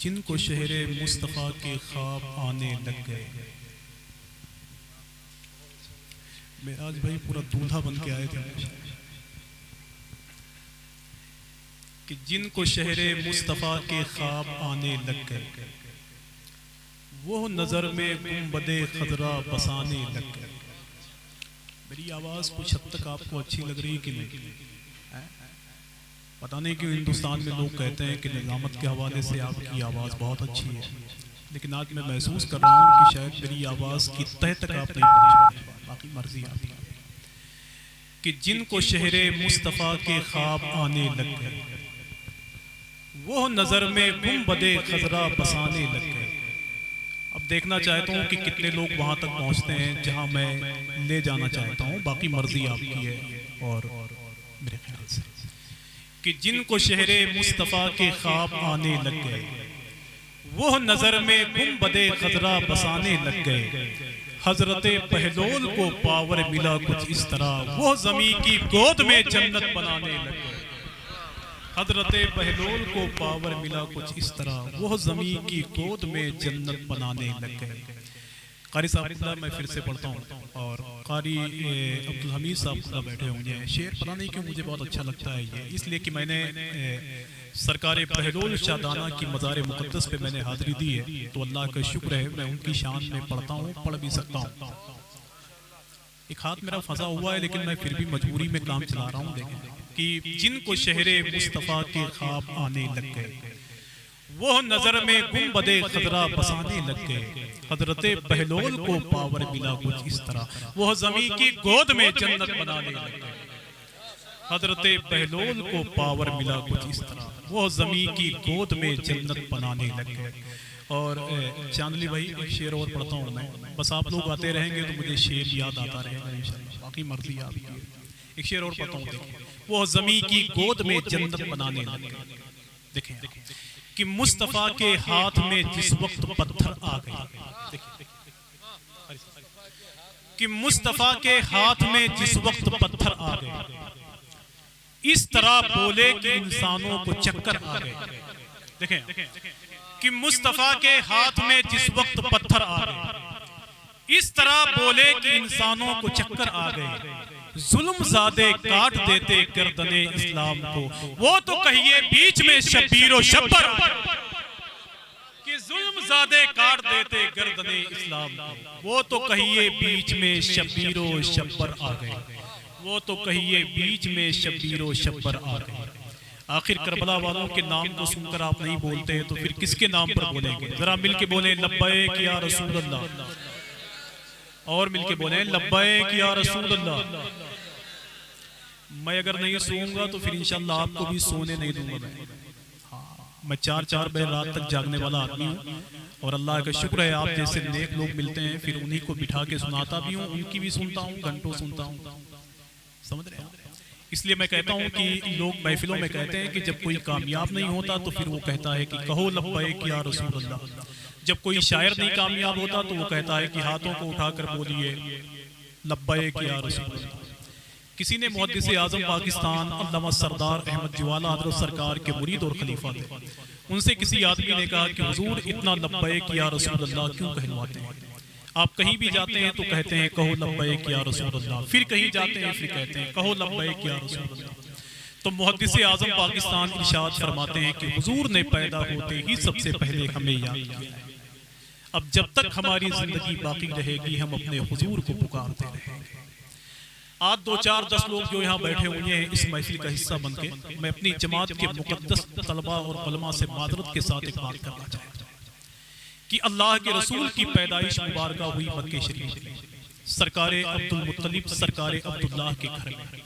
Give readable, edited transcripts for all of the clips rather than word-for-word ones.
जिनको शहरे मुस्तफ़ा के ख्वाब आने लग गए। मेराज भाई पूरा दूल्हा बन के आए थे कि जिनको शहरे मुस्तफ़ा के ख्वाब आने लग गए, वो नज़र में गुंबदे खजरा बसाने लग गए। मेरी आवाज़ कुछ हद तक आपको अच्छी लग रही है कि नहीं? पता नहीं क्यों हिंदुस्तान में लोग कहते हैं कि निज़ामत के हवाले से आपकी आवाज़ बहुत अच्छी है, लेकिन आज मैं महसूस कर रहा हूँ कि शायद मेरी आवाज़ की तह तक आप नहीं पहुँच पाए। बाकी मर्जी आपकी। कि जिनको शहरे मुस्तफ़ा के ख्वाब आने लग गए, वो नज़र में गुंबदे खजरा बसाने लग गए। अब देखना चाहता हूँ कि कितने लोग वहाँ तक पहुँचते हैं जहाँ मैं ले जाना चाहता हूँ। बाकी मर्जी आपकी है। और मेरे ख्याल से कि जिनको शहरे मुस्तफ़ा के ख्वाब आने लग गए, वो नज़र में गुंबदे खजरा बसाने लग गए। हजरते बहलोल को पावर मिला कुछ इस तरह, वो ज़मीं की गोद में जन्नत बनाने लग गए। हजरते बहलोल को पावर मिला कुछ इस तरह, वो ज़मीं की गोद में जन्नत बनाने लग गए। कारी साहब मैं फिर से पढ़ता हूँ और कारी अब्दुल हमीद साहब बैठे होंगे। शेर पता नहीं क्यों मुझे बहुत अच्छा लगता है ये, इसलिए कि मैंने सरकार बहलोल शादाना की मज़ार मुक़द्दस पे मैंने हाज़िरी दी है, तो अल्लाह का शुक्र है मैं उनकी शान में पढ़ता हूँ, पढ़ भी सकता हूँ। एक हाथ मेरा फंसा हुआ है लेकिन मैं फिर भी मजबूरी में काम चला रहा हूँ। देखें कि जिनको शहरे मुस्तफ़ा के ख्वाब आने लग गए, वो नज़र में गुंबदे खजरा बसाने लग गए। हजरते बहलोल को पावर मिला कुछ इस तरह, वो ज़मीं की गोद में जन्नत बनाने लग गए। हजरते बहलोल को पावर मिला कुछ इस तरह, वो ज़मीं की गोद में जन्नत बनाने लग गए। और चांदली भाई एक शेर और पढ़ता हूँ मैं, बस आप लोग आते रहेंगे तो मुझे शेर याद आता रहेगा इंशाअल्लाह। बाकी मर्जी आपकी। एक शेर और पढ़ता हूँ। देखिए वो ज़मीं की गोद में जन्नत बनाने लग गए। देखें कि मुस्तफ़ा के हाथ में जिस वक्त पत्थर आ गए, कि मुस्तफ़ा के हाथ में जिस वक्त पत्थर आ गए, इस तरह बोले कि इंसानों को चक्कर आ गए। देखें कि मुस्तफ़ा के हाथ में जिस वक्त पत्थर आ गए, इस तरह बोले कि इंसानों को चक्कर आ गए। जुल्म ज़ादे काट देते गर्दने इस्लाम को, वो तो कहिए बीच में शब्बीर शब्बर। कि जुल्म ज़ादे काट देते गर्दने इस्लाम को, वो तो कहिए बीच में शब्बीर शब्बर आ गए। वो तो कहिए बीच में शब्बीर शब्बर आ गए। आखिर करबला वालों के नाम को सुनकर आप नहीं बोलते तो फिर किसके नाम पर बोलेंगे? जरा मिलके बोले लब्बैक या रसूल अल्लाह, और मिलके बोले लब्बैक या रसूल अल्लाह। मैं अगर नहीं सोऊंगा तो फिर इंशाअल्लाह आपको भी सोने नहीं दूंगा। मैं 4-4 बजे रात तक जागने वाला आदमी हूँ और अल्लाह का शुक्र है आप जैसे नेक लोग मिलते हैं, फिर उन्हीं को बिठा के सुनाता भी हूँ, उनकी भी सुनता हूँ, घंटों सुनता हूँ। समझ रहे हैं? इसलिए मैं कहता हूँ कि लोग महफिलों में कहते हैं कि जब कोई कामयाब नहीं होता तो फिर वो कहता है कि कहो लब्बैक या रसूल अल्लाह। जब कोई शायर नहीं कामयाब होता तो वो कहता है कि हाथों को उठाकर बोलिए लब्बैक या रसूल अल्लाह। किसी ने मुहद्दिस आज़म पाकिस्तान अल्लामा सरदार अहमद जिवाला हज़रत सरकार के मुरीद और खलीफा थे, उनसे किसी आदमी ने कहा कि हुजूर इतना लब्बैक या रसूल अल्लाह क्यों कहलवाते हैं? आप कहीं भी जाते हैं तो कहते हैं कहो लब्बैक या रसूल अल्लाह, फिर कहीं जाते हैं फिर कहते हैं कहो लब्बैक या रसूल अल्लाह। तो मुहद्दिस आज़म पाकिस्तान इरशाद फरमाते हैं कि हुजूर ने पैदा होते ही सबसे पहले हमें याद किया है। अब जब तक हमारी जिंदगी बाकी रहेगी हम अपने हुजूर को पुकारते रहेंगे। आज 2-4-10 लोग जो यहाँ बैठे हुए हैं इस महफिल का हिस्सा बनके, मैं अपनी जमात के मुक़द्दस तलबा और उलमा से माज़रत के साथ एक बात करना चाहता हूँ कि अल्लाह के रसूल की पैदाइश मुबारक हुई मक्के शरीफ में, सरकार अब्दुल मुत्तलिब सरकार अब्दुल्लाह के घर में।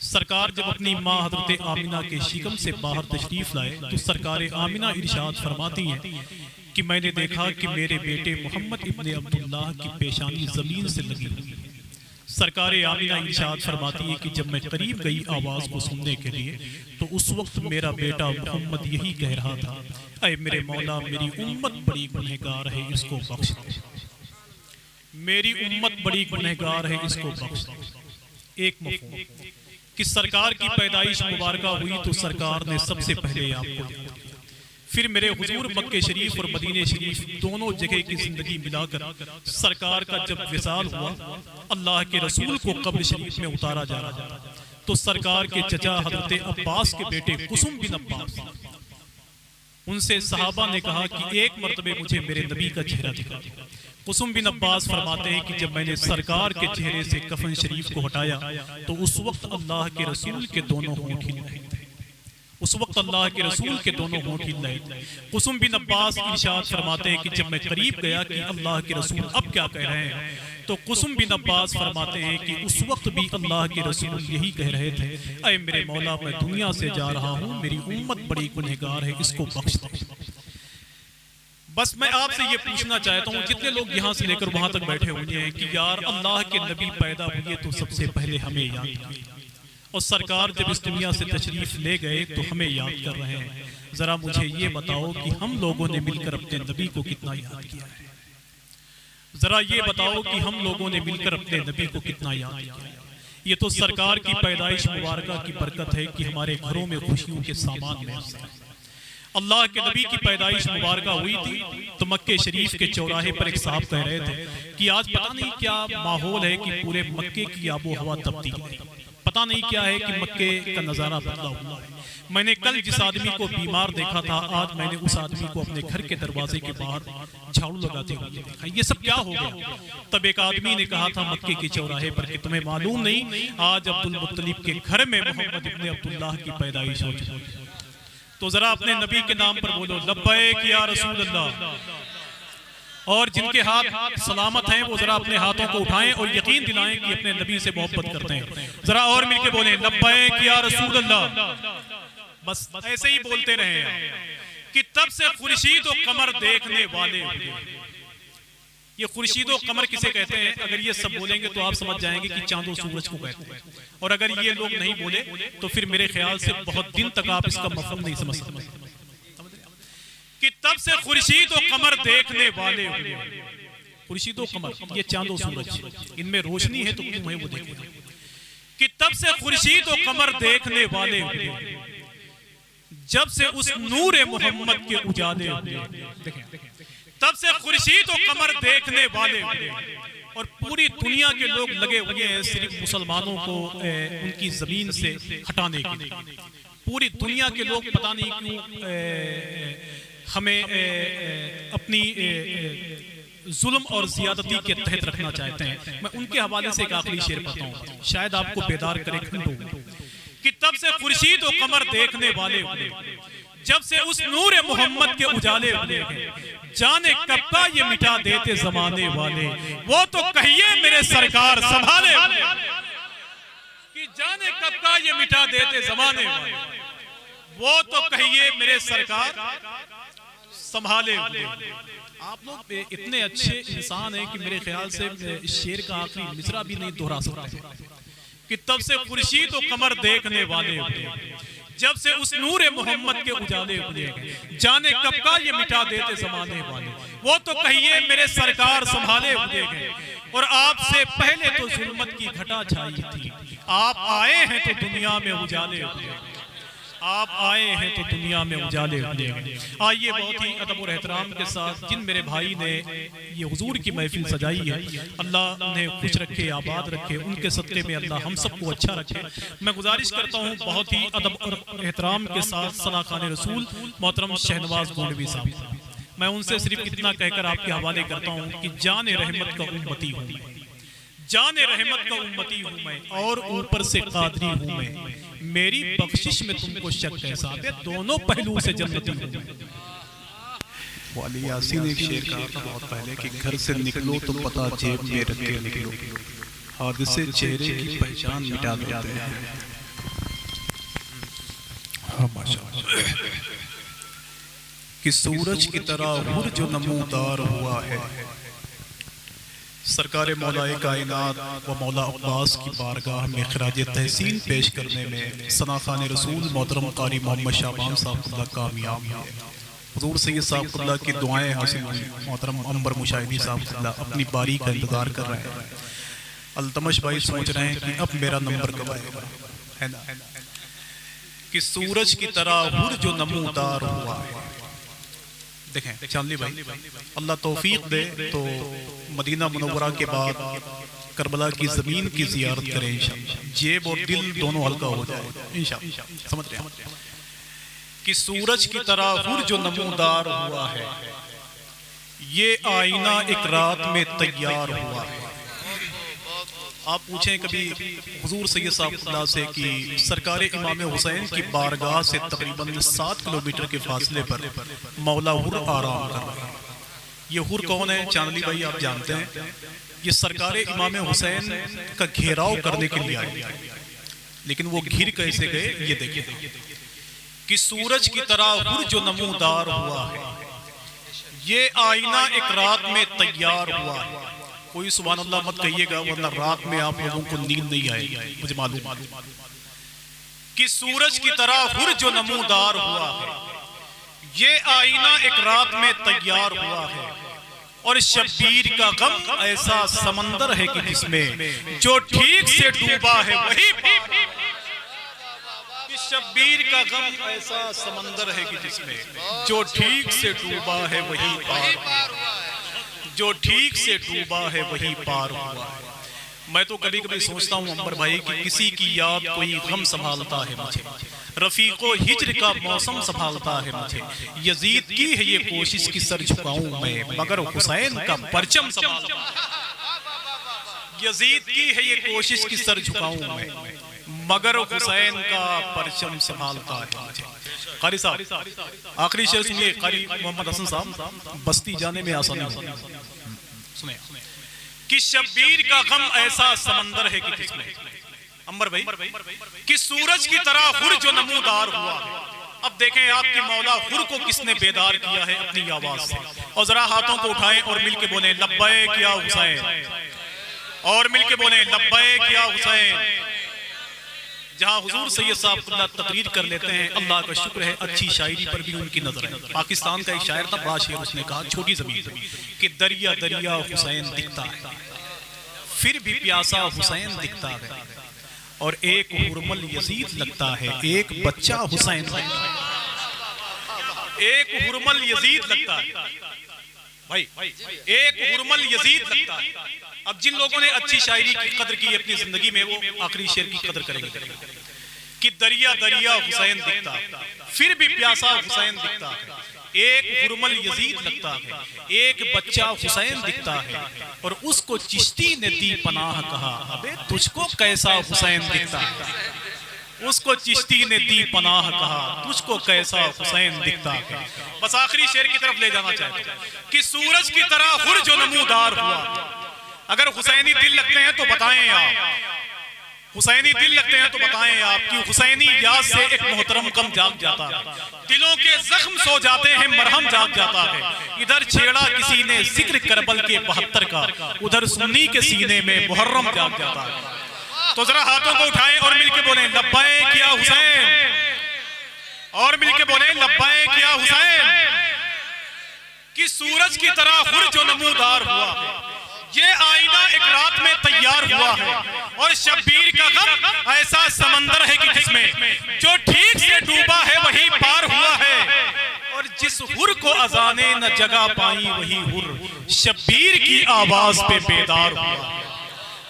सरकार जब अपनी माँ हज़रत आमिना के शिकम से बाहर तशरीफ लाए तो सरकार आमिना इरशाद फरमाती हैं कि मैंने देखा कि मेरे बेटे मोहम्मद इब्ने अब्दुल्लाह की पेशानी ज़मीन से लगी हुई है। सरकार आमिना इरशाद फरमाती है कि जब मैं करीब गई आवाज़ को सुनने के लिए तो उस वक्त मेरा बेटा मोहम्मद यही कह रहा था, ऐ मेरे मौला मेरी उम्मत बड़ी गुनहगार है इसको बख्श दे, मेरी उम्मत बड़ी गुनहगार है इसको बख्श दे। एक मफ़हूम कि सरकार की पैदाइश मुबारक हुई तो सरकार ने सबसे पहले आपको देखा, फिर मेरे हुजूर मक्के शरीफ और मदीने शरीफ दोनों जगह की जिंदगी मिलाकर सरकार का जब विसाल हुआ, अल्लाह के रसूल को कब्र शरीफ में उतारा जा रहा तो सरकार के चचा हजरत अब्बास के बेटे कुसुम बिन अब्बास, उनसे सहाबा ने कहा कि एक मर्तबे मुझे मेरे नबी का चेहरा दिखा। कुसुम बिन अब्बास फरमाते हैं कि जब मैंने सरकार के चेहरे से कफन शरीफ को हटाया तो उस वक्त अल्लाह के रसूल के दोनों होंठ हिल रहे थे। उस वक्त अल्लाह के रसूल के दोनों होंठ हिल रहे थे। कुसुम बिन अब्बास इरशाद फरमाते हैं कि जब मैं करीब गया कि अल्लाह के रसूल अब क्या कह रहे हैं, तो कुसुम बिन अब्बास फरमाते हैं कि उस वक्त भी अल्लाह के रसूल यही कह रहे थे, ऐ मेरे मौला मैं दुनिया से जा रहा हूँ, मेरी उम्मत बड़ी गुनहगार है, इसको बख्श दे। बस मैं आपसे ये पूछना चाहता हूँ, जितने लोग यहाँ से लेकर वहां तक बैठे हुए हैं कि यार अल्लाह के नबी पैदा हुए तो सबसे पहले हमें याद किया, और सरकार जब इस दुनिया से तशरीफ ले गए तो हमें याद कर रहे हैं। जरा मुझे ये बताओ कि हम लोगों ने मिलकर अपने नबी को कितना याद किया है? जरा ये बताओ कि हम लोगों ने मिलकर अपने नबी को कितना याद किया है? ये तो सरकार की पैदाइश मुबारका की बरकत है कि हमारे घरों में खुशियों के सामान में अल्लाह के नबी की पैदाइश मुबारका हुई थी तो मक्के शरीफ के चौराहे पर एक साहब कह रहे थे कि आज पता नहीं क्या माहौल है कि पूरे मक्के की आबो हवा तब्दील है, पता नहीं क्या है कि मक्के का नजारा बदला हुआ है। मैंने कल जिस आदमी को बीमार देखा था, आज मैंने उस आदमी को अपने घर के दरवाजे के बाहर झाड़ू लगाते हुए देखा। ये सब क्या हो गया? तब एक आदमी ने कहा था मक्के के चौराहे पर कि तुम्हें मालूम नहीं आज अब्दुल मुत्तलिब के घर में मोहम्मद इब्ने अब्दुल्लाह की पैदाइश हो चुकी है। तो जरा अपने नबी के नाम पर बोलो लब्बैक या रसूल अल्लाह। और जिनके हाथ सलामत हैं वो जरा अपने हाथों को उठाएं और यकीन दिलाएं कि अपने नबी से मोहब्बत करते हैं। जरा और मिलके बोलें लब्बैक या रसूल अल्लाह। बस ऐसे ही बोलते रहे कि तब से खुर्शीद और कमर देखने वाले हुए। ये खुर्शीद और कमर किसे कहते हैं? अगर ये सब बोलेंगे तो आप समझ जाएंगे कि चांदो सूरज को कहते हैं, और अगर ये लोग नहीं बोले तो फिर मेरे ख्याल से बहुत दिन तक आप इसका मफहूम नहीं समझ सकते कि तब से खुर्शीद और कमर देखने वाले हुए। खुर्शीद और कमर ये चांदो सूरज, इनमें रोशनी है तो क्यों है वो देखिए कि तब से खुर्शीद और कमर देखने वाले हुए, जब से उस नूर मोहम्मद के उजाले हुए। तब से खुर्शीद और कमर देखने वाले हुए और पूरी दुनिया के लोग लगे हुए हैं सिर्फ मुसलमानों को उनकी जमीन से हटाने के लिए। पूरी दुनिया के लोग पता नहीं क्यों हमें अपनी जुल्म और जियादती के तहत रखना चाहते हैं। मैं उनके हवाले से एक आखिरी शेर पढ़ता हूँ, शायद आपको बेदार करे कि तब से खुर्शीद और कमर देखने वाले हुए, जब से उस नूर मोहम्मद के उजाले हुए, जाने कब का ये मिटा देते जमाने वाले, वो तो कहिए मेरे सरकार संभाले, कि जाने कब का ये मिटा देते जमाने वाले, वो तो कहिए मेरे सरकार संभाले। आप लोग इतने अच्छे इंसान हैं कि मेरे ख्याल से इस शेर का आखिरी मिसरा भी नहीं दोहरा सकते कि तब से खुर्शीद और कमर देखने वाले हुए, जब से उस नूर मोहम्मद के उजाले हुए, जाने कब का ये मिटा देते जमाने वाले, वो तो कहिए मेरे सरकार संभाले हुए गए। और आपसे पहले तो जुल्मत की घटा छाई थी, आप आए हैं तो दुनिया में उजाले हुए, आप आए हैं तो दुनिया में उजाले हुए। आइए बहुत ही अदब और एहतराम के साथ जिन मेरे भाई ने ये हुजूर की महफिल सजाई है, अल्लाह उन्हें खुश रखे, आबाद रखे, उनके सदक़े में अल्लाह हम सबको अच्छा रखे। मैं गुजारिश करता हूँ बहुत ही अदब और एहतराम के साथ सना खाने रसूल मोहतरम शहनवाज गोंडवी साहब, मैं उनसे सिर्फ इतना कहकर आपके हवाले करता हूँ कि जाने रहमत का उम्मती हूँ, जाने रहमत का उम्मती हूँ मैं, और ऊपर से कादरी हूँ मैं, मेरी बख्शिश में तुमको शक कैसा है, दोनों पहलू से जन्नती हूँ। वाली यासीन एक शेर कहा था बहुत पहले कि घर से निकलो तो पता जेब में रख के निकलो, हादसे चेहरे की पहचान मिटा देते हैं। हाँ माशाअल्लाह। कि सूरज की तरह हुर जो नमूदार हुआ है, सरकार मौलाए कायनात व मौला अब्बास की बारगाह में खराज तहसीन पेश करने में सना खान रसूल मोहतरम कारी मोहम्मद शाबान साहब कामयाब है। हुजूर सैयद साहब की दुआएं हासिल हुई। मोहतरम अंबर मुशाहिदी साहब अपनी बारी का इंतजार कर रहे हैं। अल्तमश भाई सोच रहे हैं कि अब मेरा नंबर कब आएगा, है ना। कि सूरज की तरह हुर जो नमूदार हुआ है, देखें चांदनी भाई, अल्लाह तौफीक दे तो मदीना मुनव्वरा के बाद करबला की ज़मीन की ज़ियारत करें इंशाअल्लाह, जेब और दिल दोनों हल्का हो जाए इंशाअल्लाह। समझ रहे हैं कि सूरज की तरह हुर जो नमूदार हुआ है, ये आईना एक रात में तैयार हुआ है। आप पूछें कभी हुजूर सैयद साहब से कि सरकार इमाम हुसैन की बारगाह से तकरीबन 7 किलोमीटर के फासले पर मौला हुर आराम कर रहे हैं। ये हुर कौन है चांदनी भाई, आप जानते हैं, ये सरकार इमाम हुसैन का घेराव करने के लिए आए, लेकिन वो घिर कैसे गए ये देखिए कि सूरज की तरह हुर जो नमूदार हुआ है, ये आईना एक रात में तैयार हुआ है। कोई सुभान अल्लाह मत कहिएगा, वरना रात में आप लोगों को नींद नहीं आएगी, मुझे मालूम कि सूरज की तरह हुर जो नमूदार हुआ है, ये आईना एक रात में तैयार हुआ है। और शब्बीर का गम ऐसा समंदर है कि जिसमें जो ठीक से डूबा है वही, शब्बीर का गम ऐसा समंदर है कि जिसमें जो ठीक से डूबा है वही पार, जो ठीक से डूबा है वही पार हुआ है। मैं तो कभी कभी सोचता हूँ अंबर भाई कि किसी की याद कोई गम संभालता है मुझे, रफीको हिज्र का मौसम संभालता है मुझे, यजीद की है ये कोशिश की सर झुकाऊं मैं मगर हुसैन का परचम संभालता है। यजीद की है ये कोशिश की सर झुकाऊं मैं मगर हुसैन का परचम संभालता है मुझे। कारी साहब आखिरी शेर सुनिए, कारी मोहम्मद हसन साहब, बस्ती जाने में आसानी सुने कि शब्बीर का गम ऐसा समंदर है कि जिसमें अंबर भाई कि सूरज की तरह हुर जो नमूदार हुआ है। अब देखें आपकी मौला हुर को किसने बेदार किया है अपनी आवाज से, और जरा हाथों को उठाएं और मिलके बोले लब्बैक या हुसैन, और मिलके बोले लब्बैक या हुसैन। जहां हुजूर सैयद साहब तकरीर कर लेते हैं, अल्लाह का शुक्र है अच्छी शायरी पर भी उनकी नजर है। पाकिस्तान का एक शायर था, बड़ा शेर, उसने कहा छोटी जमीन कि दरिया दरिया हुसैन दिखता है, फिर भी प्यासा हुसैन दिखता है, और एक हुरमल यजीद लगता है, एक बच्चा हुसैन लगता है, एक हुरमल यजीद लगता है भाई, एक हुरमल यजीद लगता है। अब जिन लोगों ने अच्छी शायरी की कदर की अपनी जिंदगी में, वो आखिरी शेर की कदर करेंगे कि दरिया दरिया हुसैन दिखता है, फिर भी प्यासा हुसैन दिखता है, एक हुरमल यजीद लगता है, एक बच्चा हुसैन दिखता है, और उसको चिश्ती ने दी पनाह कहा, अबे तुझको कैसा हुसैन दिखता है, उसको चिश्ती ने दी पनाह कहा, तुझको कैसा हुसैन दिखता है। बस आखिरी शेर की तरफ ले जाना चाहते हैं कि सूरज की तरह हुर जो नमूदार हुआ, अगर हुसैनी दिल लगते हैं तो बताएं आप, हुसैनी दिल लगते हैं तो बताएं आप कि हुसैनी याद से एक मोहतरम गम जाग जाता है, दिलों के जख्म सो जाते हैं, मरहम जाग जाता है। इधर छेड़ा किसी ने जिक्र करबल के 72 का, उधर सुन्नी के सीने में मुहर्रम जाग जाता है। तो जरा हाथों को उठाएं और मिलके बोलें लब्बैक या हुसैन, और मिलके बोलें लब्बैक या हुसैन। कि सूरज की तरह हुर जो नमूदार हुआ है, ये आईना एक रात में तैयार हुआ है, और शब्बीर का गम ऐसा समंदर है कि जिसमें जो ठीक से डूबा है वही पार हुआ है, और जिस हुर को अजाने न जगा पाई वही हुर शब्बीर की आवाज पे बेदार हुआ है,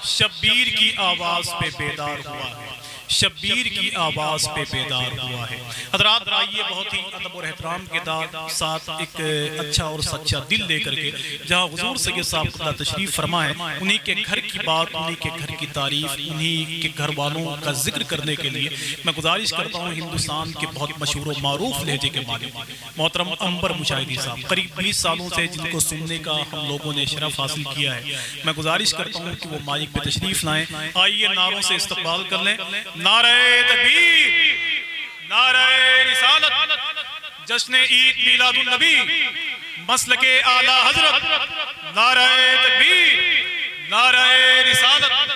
शब्बीर की आवाज पे बेदार हुआ है, शब्बीर की आवाज पे बेदार हुआ है। हज़रात आइए बहुत ही अदब और एहतराम के साथ एक अच्छा और सच्चा दिल लेकर के जहाँ हुजूर सैयद साहब का तशरीफ फरमाए, उन्हीं के घर की बात, उन्हीं के घर की तारीफ, उन्हीं के घर वालों का जिक्र करने के लिए मैं गुजारिश करता हूँ हिंदुस्तान के बहुत मशहूर और मारूफ लहजे के मालिक मोहतरम अंबर मुशाहिदी साहब, करीब 20 सालों से जिनको सुनने का हम लोगों ने शरफ हासिल किया है, मैं गुजारिश करता हूँ कि वो माइक पे तशरीफ लाएं। आइए नारों से इस्तकबाल कर लें, नारे तकबीर, नारे रिसालत, जश्न ईद मिलादुन नबी, मसलके आला हजरत, नारे तकबीर, नारे रिसालत।